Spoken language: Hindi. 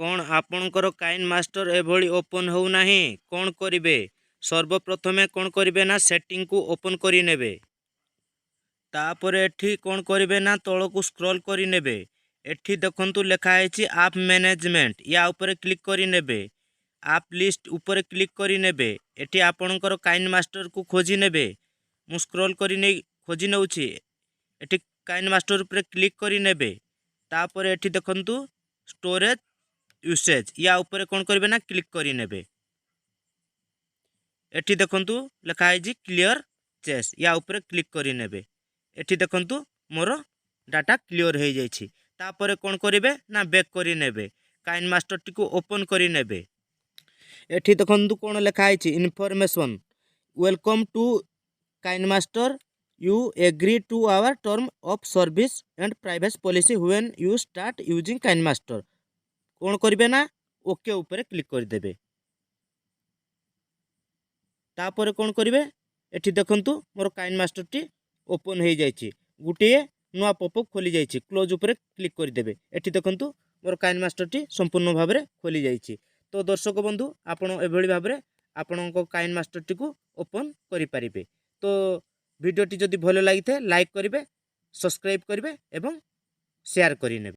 कौन आपणकर काइन मास्टर एभली ओपन हो नहीं कौन करिवे सर्वप्रथमे कौन करिवे ना सेटिंग को ओपन करि नेबे। तापर एठी कौन करिवे ना तळकु स्क्रॉल करि नेबे। एठी देखंतु लेखा है आप मैनेजमेंट या ऊपर क्लिक करि नेबे। आप लिस्ट ऊपर क्लिक करि नेबे। एठी आपणकर काइन मास्टर को खोजि नेबे। मु स्क्रॉल करि नै खोजि नउछि। एठी काइन मास्टर ऊपर क्लिक करि नेबे। तापर एठी देखंतु स्टोरेज यूसेज या ऊपर कौन करिवे ना क्लिक करि नेबे। एठी देखंतु लेखा है क्लियर चेस या ऊपर क्लिक करि नेबे। एठी देखंतु मोर डाटा क्लियर हो जाइछि। तापर कौन करिवे ना बैक करि नेबे। काइन मास्टर टी को ओपन करि नेबे। एठी देखंतु कौन लेखा है information welcome to KineMaster you agree to our term of service and privacy policy when you start using KineMaster. कौन करिवे ना ओके ऊपर क्लिक कर देबे। तापर कौन करिवे एठी देखंतु मोर काइन मास्टर टी ओपन हो जाइछि। गुटे नुआ पॉपअप खोली जाइछि। क्लोज ऊपर क्लिक कर देबे। एठी देखंतु मोर काइन मास्टर टी संपूर्ण भाव में खोली जाइछि। तो दर्शक बंधु आपण एभली भाव में आपणको काइन मास्टर टी को ओपन करि परिबे। तो वीडियो टी जदि भलो लागि थे लाइक करिवे, सब्सक्राइब करिवे एवं शेयर करि नेबे।